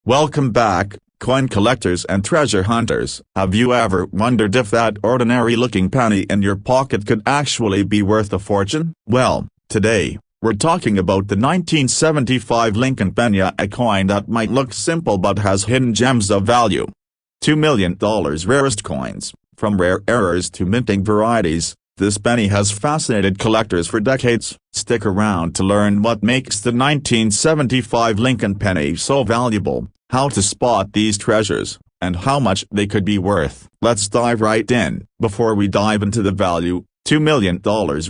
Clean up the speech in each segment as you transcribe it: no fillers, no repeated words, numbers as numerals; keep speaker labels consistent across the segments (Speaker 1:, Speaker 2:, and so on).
Speaker 1: Welcome back, coin collectors and treasure hunters. Have you ever wondered if that ordinary-looking penny in your pocket could actually be worth a fortune? Well, today, we're talking about the 1975 Lincoln penny, a coin that might look simple but has hidden gems of value. $2 million rarest coins. From rare errors to minting varieties, this penny has fascinated collectors for decades. Stick around to learn what makes the 1975 Lincoln penny so valuable, how to spot these treasures, and how much they could be worth. Let's dive right in. Before we dive into the value, $2 million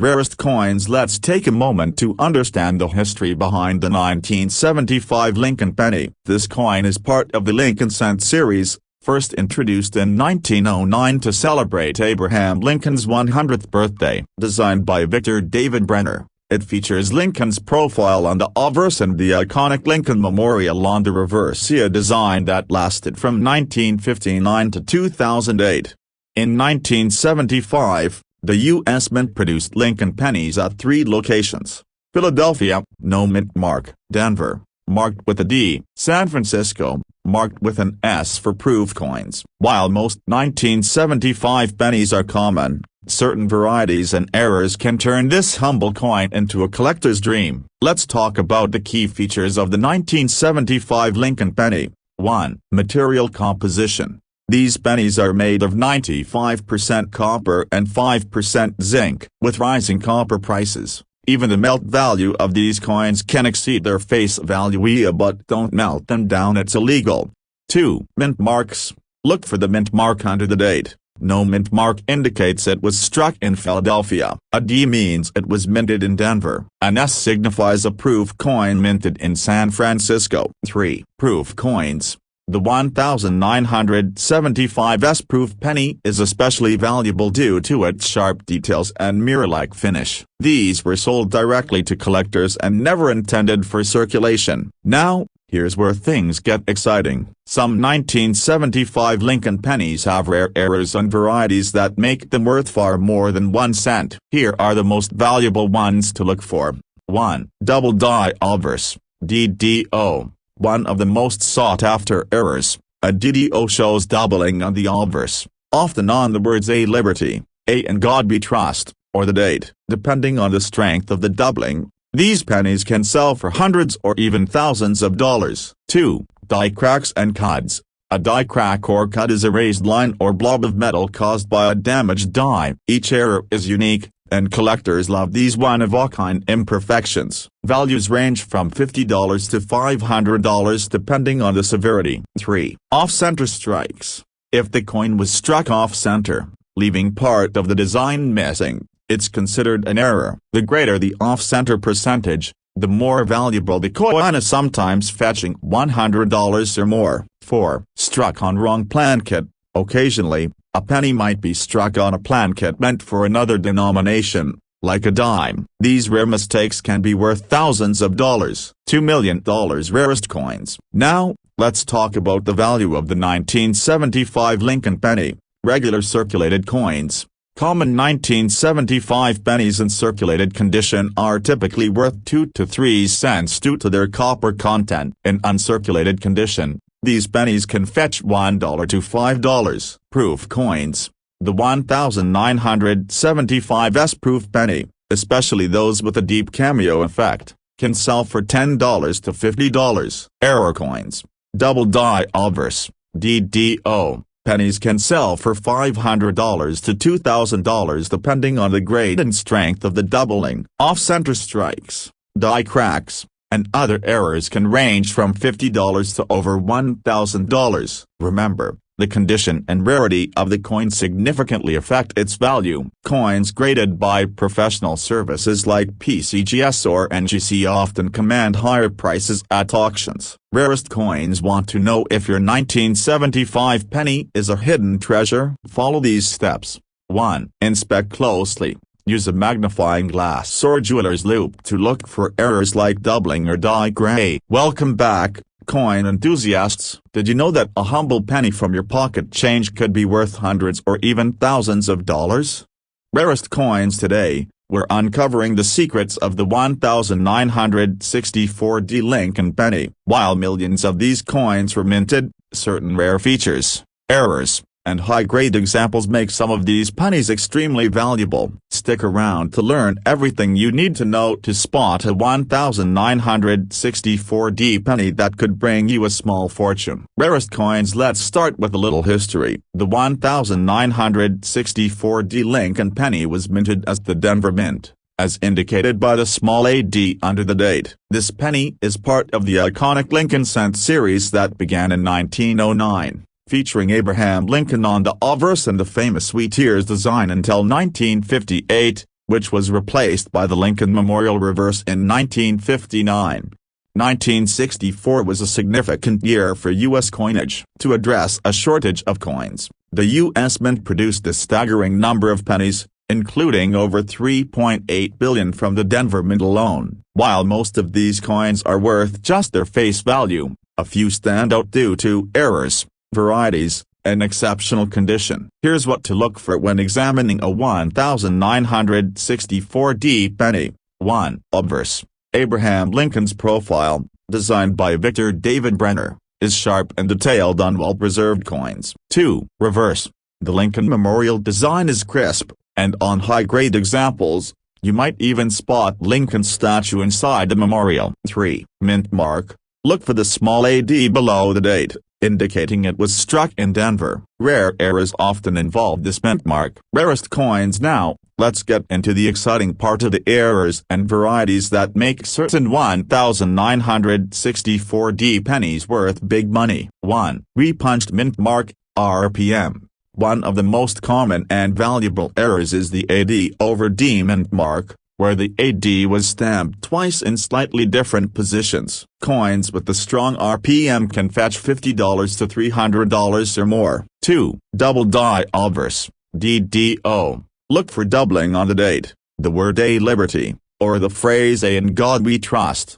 Speaker 1: rarest coins, let's take a moment to understand the history behind the 1975 Lincoln penny. This coin is part of the Lincoln cent series, first introduced in 1909 to celebrate Abraham Lincoln's 100th birthday. Designed by Victor David Brenner, it features Lincoln's profile on the obverse and the iconic Lincoln Memorial on the reverse, a design that lasted from 1959 to 2008. In 1975, the U.S. Mint produced Lincoln pennies at 3 locations: Philadelphia, no mint mark; Denver, marked with a D; San Francisco, marked with an S for proof coins. While most 1975 pennies are common, certain varieties and errors can turn this humble coin into a collector's dream. Let's talk about the key features of the 1975 Lincoln penny. 1. Material composition. These pennies are made of 95% copper and 5% zinc. With rising copper prices, even the melt value of these coins can exceed their face value, but don't melt them down, it's illegal. 2. Mint marks. Look for the mint mark under the date. No mint mark indicates it was struck in Philadelphia. A D means it was minted in Denver. An S signifies a proof coin minted in San Francisco. 3. Proof coins. The 1975 proof penny is especially valuable due to its sharp details and mirror-like finish. These were sold directly to collectors and never intended for circulation. Now, here's where things get exciting. Some 1975 Lincoln pennies have rare errors and varieties that make them worth far more than 1 cent. Here are the most valuable ones to look for. 1. Double die obverse, DDO. One of the most sought-after errors, a DDO shows doubling on the obverse, often on the words "A Liberty," "A in God We Trust," or the date. Depending on the strength of the doubling, these pennies can sell for hundreds or even thousands of dollars. 2. Die cracks and cuds. A die crack or cud is a raised line or blob of metal caused by a damaged die. Each error is unique, and collectors love these one-of-a-kind imperfections. Values range from $50 to $500 depending on the severity. 3. Off-center strikes. If the coin was struck off-center, leaving part of the design missing, it's considered an error. The greater the off-center percentage, the more valuable the coin is, sometimes fetching $100 or more. 4. Struck on wrong plankett. Occasionally, a penny might be struck on a plankett meant for another denomination, like a dime. These rare mistakes can be worth thousands of dollars. $2 million rarest coins. Now, let's talk about the value of the 1975 Lincoln penny. Regular circulated coins. Common 1975 pennies in circulated condition are typically worth 2 to 3 cents due to their copper content. In uncirculated condition, these pennies can fetch $1 to $5. Proof coins. The 1975 proof penny, especially those with a deep cameo effect, can sell for $10 to $50. Error coins. Double die obverse, DDO. Pennies can sell for $500 to $2,000 depending on the grade and strength of the doubling. Off-center strikes, die cracks, and other errors can range from $50 to over $1,000. Remember, the condition and rarity of the coin significantly affect its value. Coins graded by professional services like PCGS or NGC often command higher prices at auctions. Rarest coins. Want to know if your 1975 penny is a hidden treasure? Follow these steps. 1. Inspect closely. Use a magnifying glass or jeweler's loupe to look for errors like doubling or die gray. Welcome back, coin enthusiasts. Did you know that a humble penny from your pocket change could be worth hundreds or even thousands of dollars? Rarest coins today. we're uncovering the secrets of the 1964D Lincoln penny. While millions of these coins were minted, certain rare features, errors, and high-grade examples make some of these pennies extremely valuable. Stick around to learn everything you need to know to spot a 1964D penny that could bring you a small fortune. Rarest coins. Let's start with a little history. The 1964D Lincoln penny was minted as the Denver Mint, as indicated by the small AD under the date. This penny is part of the iconic Lincoln cent series that began in 1909. Featuring Abraham Lincoln on the obverse and the famous Sweet Ears design until 1958, which was replaced by the Lincoln Memorial reverse in 1959. 1964 was a significant year for U.S. coinage. To address a shortage of coins, the U.S. Mint produced a staggering number of pennies, including over 3.8 billion from the Denver Mint alone. While most of these coins are worth just their face value, a few stand out due to errors, varieties, and exceptional condition. Here's what to look for when examining a 1964D penny. 1. Obverse. Abraham Lincoln's profile, designed by Victor David Brenner, is sharp and detailed on well-preserved coins. 2. Reverse. The Lincoln Memorial design is crisp, and on high-grade examples, you might even spot Lincoln's statue inside the memorial. 3. Mint mark. Look for the small AD below the date, indicating it was struck in Denver. Rare errors often involve this mint mark. Rarest coins. Now, let's get into the exciting part of the errors and varieties that make certain 1964D pennies worth big money. 1. Repunched mint mark, RPM. One of the most common and valuable errors is the AD over D mint mark, where the AD was stamped twice in slightly different positions. Coins with the strong RPM can fetch $50 to $300 or more. 2. Double die obverse, DDO. Look for doubling on the date, the word A Liberty, or the phrase A in God We Trust.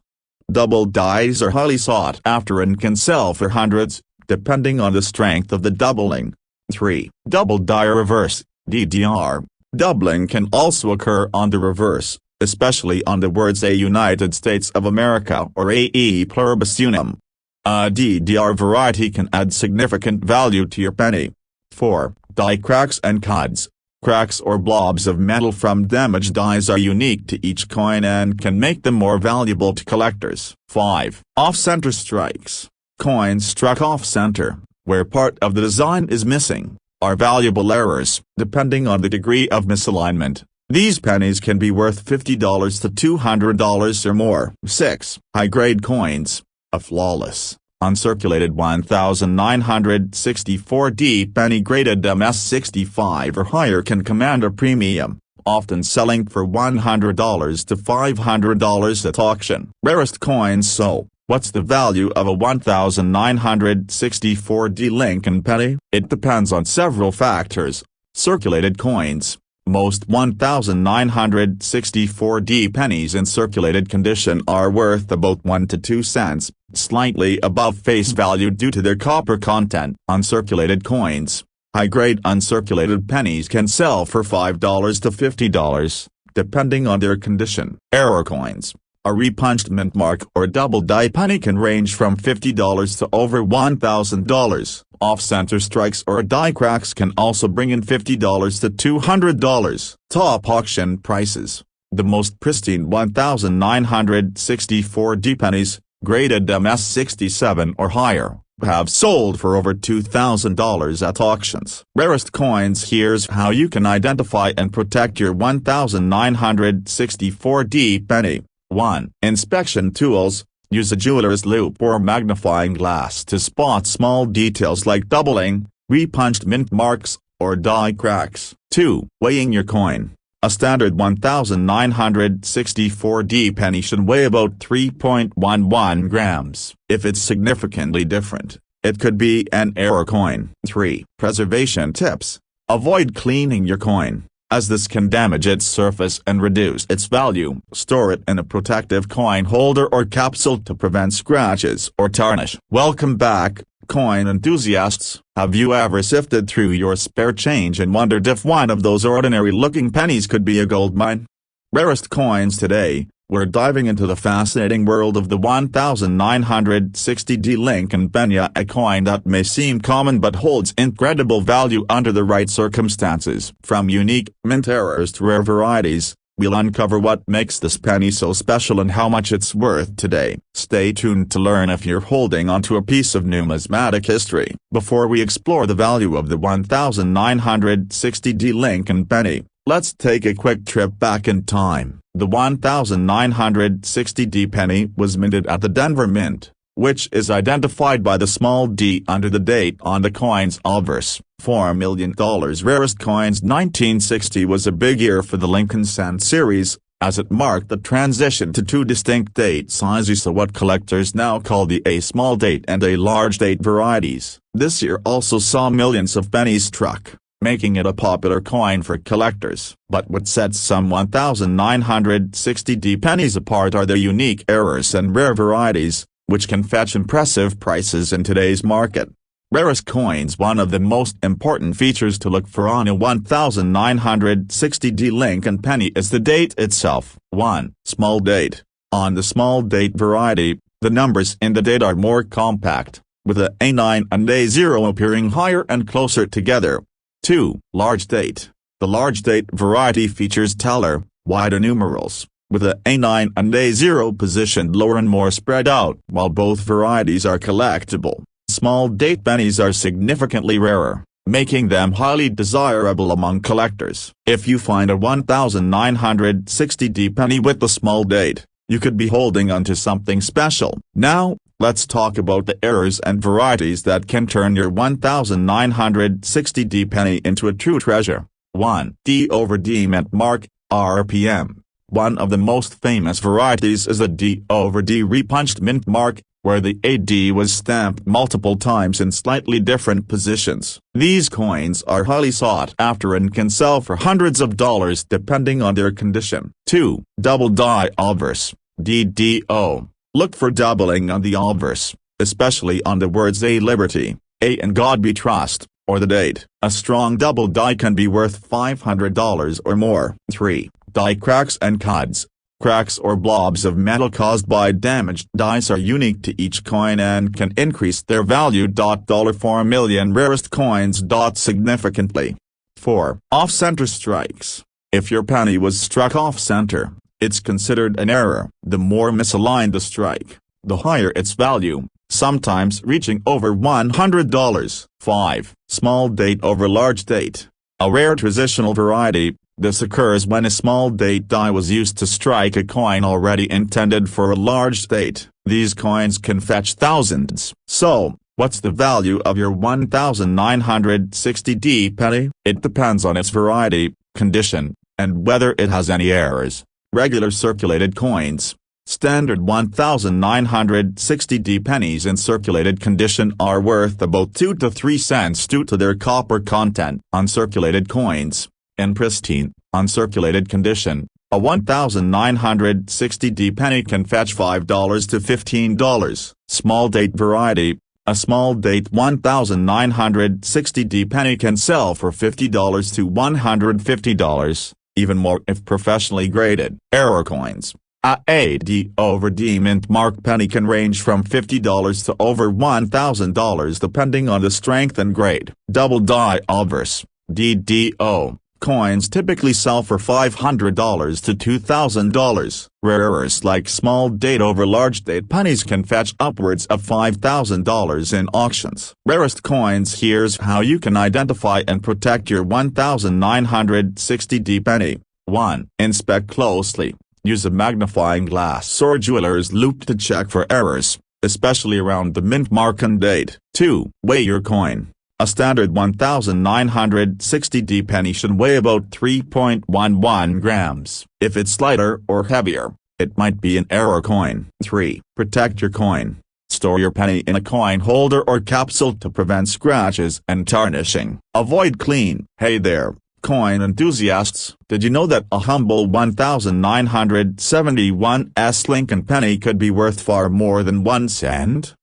Speaker 1: Double dies are highly sought after and can sell for hundreds, depending on the strength of the doubling. 3. Double die reverse, DDR. Doubling can also occur on the reverse, especially on the words A United States of America or AE pluribus unum. A DDR variety can add significant value to your penny. 4. Die cracks and cuds. Cracks or blobs of metal from damaged dies are unique to each coin and can make them more valuable to collectors. 5. Off-center strikes. Coins struck off-center, where part of the design is missing, are valuable errors. Depending on the degree of misalignment, these pennies can be worth $50 to $200 or more. 6. High-grade coins. A flawless, uncirculated 1964D penny graded MS65 or higher can command a premium, often selling for $100 to $500 at auction. Rarest coins. So, what's the value of a 1964D Lincoln penny? It depends on several factors. Circulated coins. Most 1964D pennies in circulated condition are worth about 1 to 2 cents, slightly above face value due to their copper content. Uncirculated coins. High-grade uncirculated pennies can sell for $5 to $50, depending on their condition. Error coins. A repunched mint mark or double die penny can range from $50 to over $1,000. Off-center strikes or die cracks can also bring in $50 to $200. Top auction prices. The most pristine 1964D pennies, graded MS67 or higher, have sold for over $2,000 at auctions. Rarest coins. Here's how you can identify and protect your 1964D penny. 1. Inspection tools. Use a jeweler's loupe or magnifying glass to spot small details like doubling, repunched mint marks, or die cracks. 2. Weighing your coin. A standard 1964D penny should weigh about 3.11 grams. If it's significantly different, it could be an error coin. 3. Preservation tips. Avoid cleaning your coin, as this can damage its surface and reduce its value. Store it in a protective coin holder or capsule to prevent scratches or tarnish. Welcome back, coin enthusiasts. Have you ever sifted through your spare change and wondered if one of those ordinary-looking pennies could be a gold mine? Rarest coins today. We're diving into the fascinating world of the 1960D Lincoln penny, a coin that may seem common but holds incredible value under the right circumstances. From unique mint errors to rare varieties, we'll uncover what makes this penny so special and how much it's worth today. Stay tuned to learn if you're holding onto a piece of numismatic history. Before we explore the value of the 1960D Lincoln penny, let's take a quick trip back in time. The 1960D penny was minted at the Denver Mint, which is identified by the small d under the date on the coin's obverse. $4 million. Rarest coins. 1960 was a big year for the Lincoln Cent series, as it marked the transition to two distinct date sizes, so what collectors now call the A small date and A large date varieties. This year also saw millions of pennies struck, making it a popular coin for collectors. But what sets some 1960D pennies apart are their unique errors and rare varieties, which can fetch impressive prices in today's market. Rarest coins. One of the most important features to look for on a 1960D Lincoln penny is the date itself. 1. Small date. On the small date variety, the numbers in the date are more compact, with the A9 and A0 appearing higher and closer together. 2. Large date. The large date variety features taller, wider numerals, with the A9 and A0 positioned lower and more spread out. While both varieties are collectible, small date pennies are significantly rarer, making them highly desirable among collectors. If you find a 1960D penny with the small date, you could be holding onto something special. Now, let's talk about the errors and varieties that can turn your 1960D penny into a true treasure. 1. D/D mint mark, RPM. One of the most famous varieties is the D/D repunched mint mark, where the AD was stamped multiple times in slightly different positions. These coins are highly sought after and can sell for hundreds of dollars depending on their condition. 2. Double die obverse, DDO. Look for doubling on the obverse, especially on the words A Liberty, A and God We Trust, or the date. A strong double die can be worth $500 or more. 3. Die cracks and cuds. Cracks or blobs of metal caused by damaged dies are unique to each coin and can increase their value. $4 million. Rarest coins. Significantly. 4. Off-center strikes. If your penny was struck off-center, it's considered an error. The more misaligned the strike, the higher its value, sometimes reaching over $100. 5. Small date over large date. A rare transitional variety. This occurs when a small date die was used to strike a coin already intended for a large date. These coins can fetch thousands. So, what's the value of your 1960D penny? It depends on its variety, condition, and whether it has any errors. Regular circulated coins. Standard 1960D pennies in circulated condition are worth about 2 to 3 cents due to their copper content. Uncirculated coins. In pristine, uncirculated condition, a 1960D penny can fetch $5 to $15. Small date variety. A small date 1960D penny can sell for $50 to $150, even more if professionally graded. Error coins. A D/D mint mark penny can range from $50 to over $1,000 depending on the strength and grade. Double die obverse, DDO. Coins typically sell for $500 to $2,000. Rare errors like small date over large date pennies can fetch upwards of $5,000 in auctions. Rarest coins. Here's how you can identify and protect your 1960D penny. 1. Inspect closely. Use a magnifying glass or jeweler's loupe to check for errors, especially around the mint mark and date. 2. Weigh your coin. A standard 1960D penny should weigh about 3.11 grams. If it's lighter or heavier, it might be an error coin. 3. Protect your coin. Store your penny in a coin holder or capsule to prevent scratches and tarnishing. Avoid clean. Hey there, coin enthusiasts. Did you know that a humble 1971 Lincoln penny could be worth far more than 1 cent?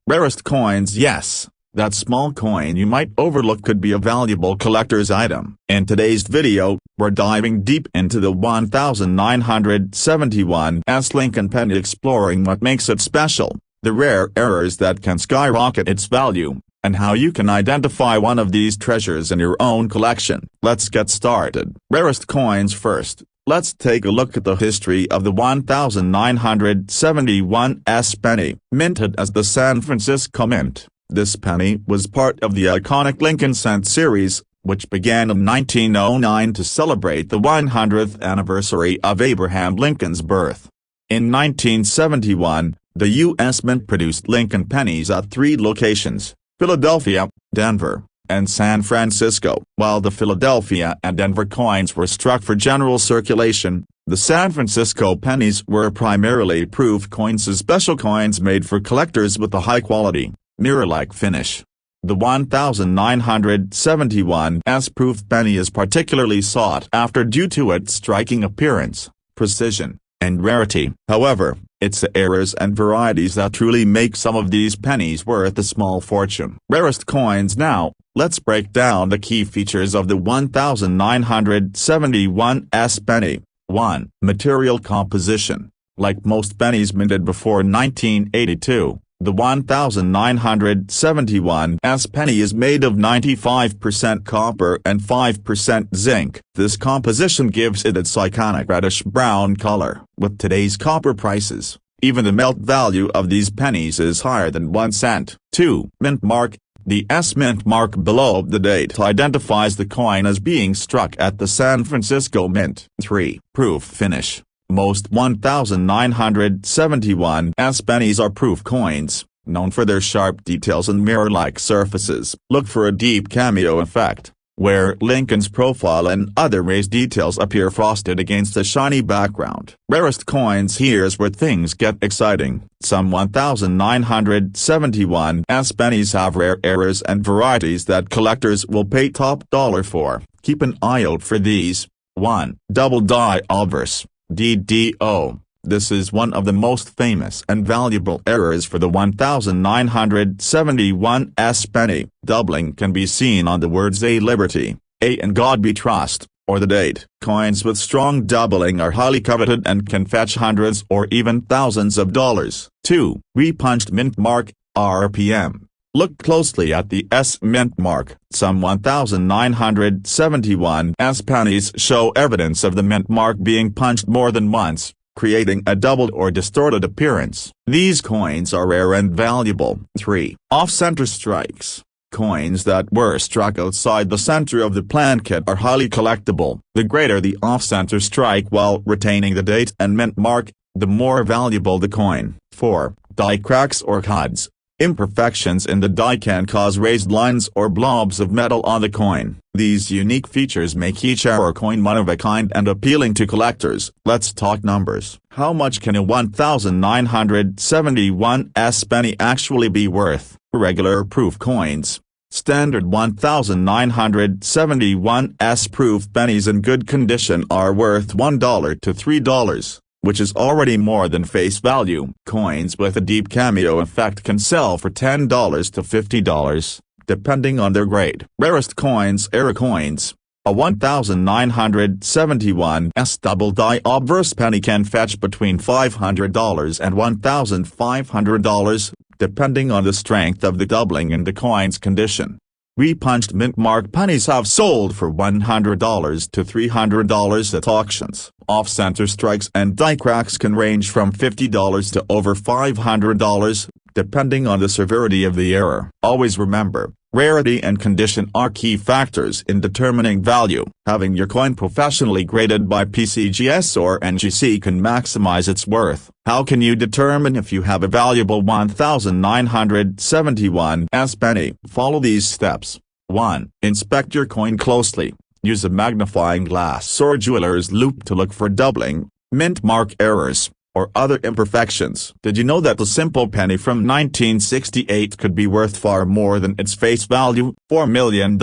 Speaker 1: Rarest coins. Yes, That small coin you might overlook could be a valuable collector's item. In today's video, we're diving deep into the 1971's Lincoln penny, exploring what makes it special, the rare errors that can skyrocket its value, and how you can identify one of these treasures in your own collection. Let's get started. Rarest coins first. Let's take a look at the history of the 1971's penny. Minted as the San Francisco Mint, this penny was part of the iconic Lincoln cent series, which began in 1909 to celebrate the 100th anniversary of Abraham Lincoln's birth. In 1971, the U.S. Mint produced Lincoln pennies at 3 locations: Philadelphia, Denver, and San Francisco. While the Philadelphia and Denver coins were struck for general circulation, the San Francisco pennies were primarily proof coins, special coins made for collectors with a high-quality, mirror-like finish. The 1971's proof penny is particularly sought after due to its striking appearance, precision, and rarity. However, it's the errors and varieties that truly make some of these pennies worth a small fortune. Rarest coins. Now, let's break down the key features of the 1971's penny. 1. Material composition. Like most pennies minted before 1982, the 1971's penny is made of 95% copper and 5% zinc. This composition gives it its iconic reddish-brown color. With today's copper prices, even the melt value of these pennies is higher than 1 cent. 2. Mint mark. The mint mark below the date identifies the coin as being struck at the San Francisco Mint. 3. Proof finish. Most 1971's pennies are proof coins, known for their sharp details and mirror-like surfaces. Look for a deep cameo effect, where Lincoln's profile and other raised details appear frosted against a shiny background. Rarest coins. Here's where things get exciting. Some 1971's pennies have rare errors and varieties that collectors will pay top dollar for. Keep an eye out for these. 1. Double die obverse. DDO. This is one of the most famous and valuable errors for the 1971's penny. Doubling can be seen on the words "A Liberty," "A in God We Trust," or the date. Coins with strong doubling are highly coveted and can fetch hundreds or even thousands of dollars. 2. Repunched mint mark, RPM. Look closely at the mint mark. Some 1971's pennies show evidence of the mint mark being punched more than once, creating a doubled or distorted appearance. These coins are rare and valuable. 3. Off-center strikes. Coins that were struck outside the center of the planchet are highly collectible. The greater the off-center strike while retaining the date and mint mark, the more valuable the coin. 4. Die cracks or cuts. Imperfections in the die can cause raised lines or blobs of metal on the coin. These unique features make each error coin one of a kind and appealing to collectors. Let's talk numbers. How much can a 1971's penny actually be worth? Regular proof coins. Standard 1971's proof pennies in good condition are worth $1 to $3. Which is already more than face value. Coins with a deep cameo effect can sell for $10 to $50, depending on their grade. Rarest coins. Error coins. A 1971's double die obverse penny can fetch between $500 and $1,500, depending on the strength of the doubling and the coin's condition. Repunched mint mark pennies have sold for $100 to $300 at auctions. Off-center strikes and die cracks can range from $50 to over $500, depending on the severity of the error. Always remember, rarity and condition are key factors in determining value. Having your coin professionally graded by PCGS or NGC can maximize its worth. How can you determine if you have a valuable 1971's penny? Follow these steps. 1. Inspect your coin closely. Use a magnifying glass or jeweler's loupe to look for doubling, mint mark errors, or other imperfections. Did you know that the simple penny from 1968 could be worth far more than its face value, $4 million?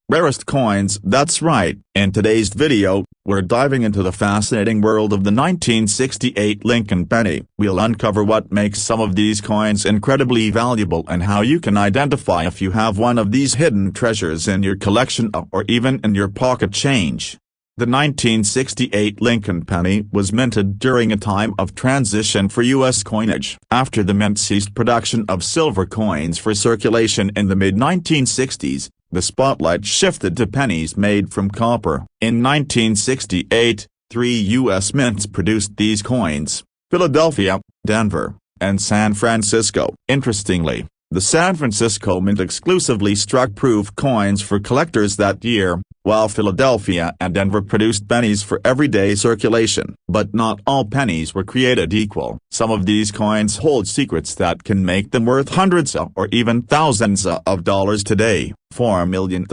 Speaker 1: Rarest coins. That's right. In today's video, we're diving into the fascinating world of the 1968 Lincoln penny. We'll uncover what makes some of these coins incredibly valuable and how you can identify if you have one of these hidden treasures in your collection or even in your pocket change. The 1968 Lincoln penny was minted during a time of transition for U.S. coinage. After the mint ceased production of silver coins for circulation in the mid-1960s, the spotlight shifted to pennies made from copper. In 1968, 3 U.S. mints produced these coins: Philadelphia, Denver, and San Francisco. Interestingly, the San Francisco Mint exclusively struck proof coins for collectors that year, while Philadelphia and Denver produced pennies for everyday circulation. But not all pennies were created equal. Some of these coins hold secrets that can make them worth hundreds or even thousands of dollars today. $4 million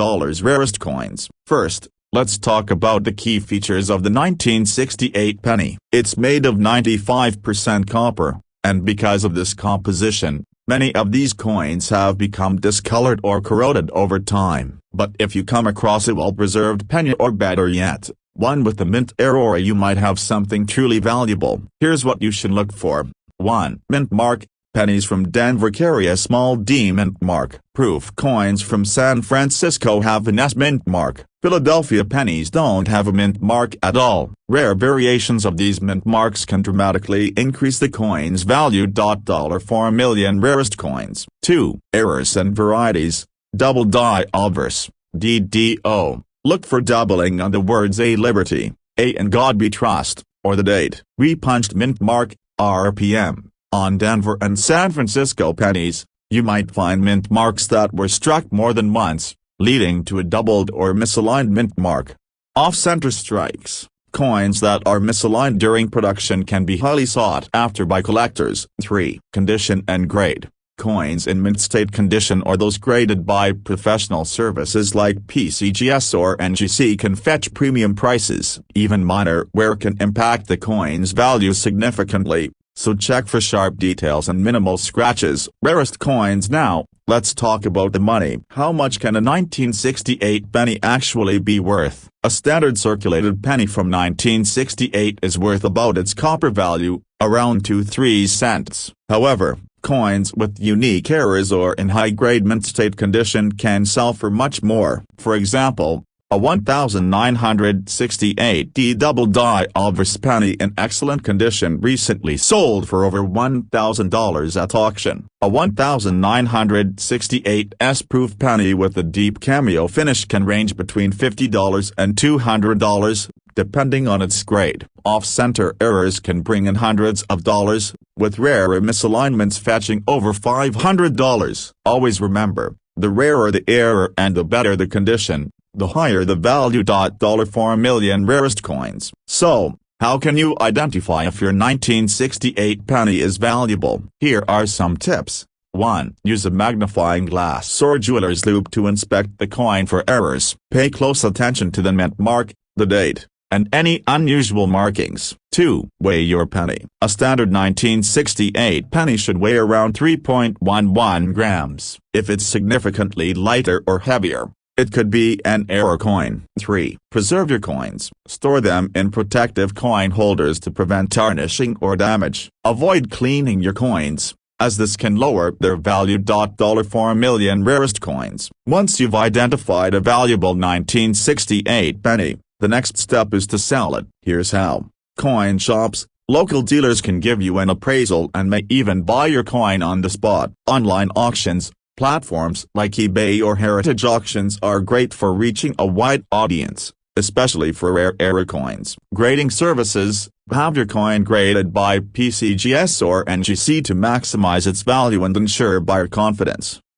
Speaker 1: rarest coins. First, let's talk about the key features of the 1968 penny. It's made of 95% copper, and because of this composition, many of these coins have become discolored or corroded over time. But if you come across a well-preserved penny, or better yet, one with the mint aurora, you might have something truly valuable. Here's what you should look for. 1. Mint mark. Pennies from Denver carry a small D mint mark. Proof coins from San Francisco have an S mint mark. Philadelphia pennies don't have a mint mark at all. Rare variations of these mint marks can dramatically increase the coin's value. $4 million rarest coins. 2. Errors and varieties. Double die obverse. DDO. Look for doubling on the words A Liberty, A and God Be Trust, or the date. Repunched mint mark, RPM. On Denver and San Francisco pennies, you might find mint marks that were struck more than once, leading to a doubled or misaligned mint mark. Off-center strikes. Coins that are misaligned during production can be highly sought after by collectors. 3. Condition and grade. Coins in mint state condition or those graded by professional services like PCGS or NGC can fetch premium prices. Even minor wear can impact the coin's value significantly, so check for sharp details and minimal scratches. Rarest coins. Now, let's talk about the money. How much can a 1968 penny actually be worth? A standard circulated penny from 1968 is worth about its copper value, around 2-3 cents. However, coins with unique errors or in high-grade mint state condition can sell for much more. For example, a 1968 D double die obverse penny in excellent condition recently sold for over $1,000 at auction. A 1968 S-proof penny with a deep cameo finish can range between $50 and $200, depending on its grade. Off-center errors can bring in hundreds of dollars, with rarer misalignments fetching over $500. Always remember, the rarer the error and the better the condition, the higher the value. $4 million rarest coins. So, how can you identify if your 1968 penny is valuable? Here are some tips. 1. Use a magnifying glass or jeweler's loupe to inspect the coin for errors. Pay close attention to the mint mark, the date, and any unusual markings. 2. Weigh your penny. A standard 1968 penny should weigh around 3.11 grams. If it's significantly lighter or heavier, it could be an error coin. 3. Preserve your coins. Store them in protective coin holders to prevent tarnishing or damage. Avoid cleaning your coins, as this can lower their value. $4 million rarest coins. Once you've identified a valuable 1968 penny, the next step is to sell it. Here's how. Coin shops. Local dealers can give you an appraisal and may even buy your coin on the spot. Online auctions. Platforms like eBay or Heritage Auctions are great for reaching a wide audience, especially for rare error coins. Grading services. Have your coin graded by PCGS or NGC to maximize its value and ensure buyer confidence.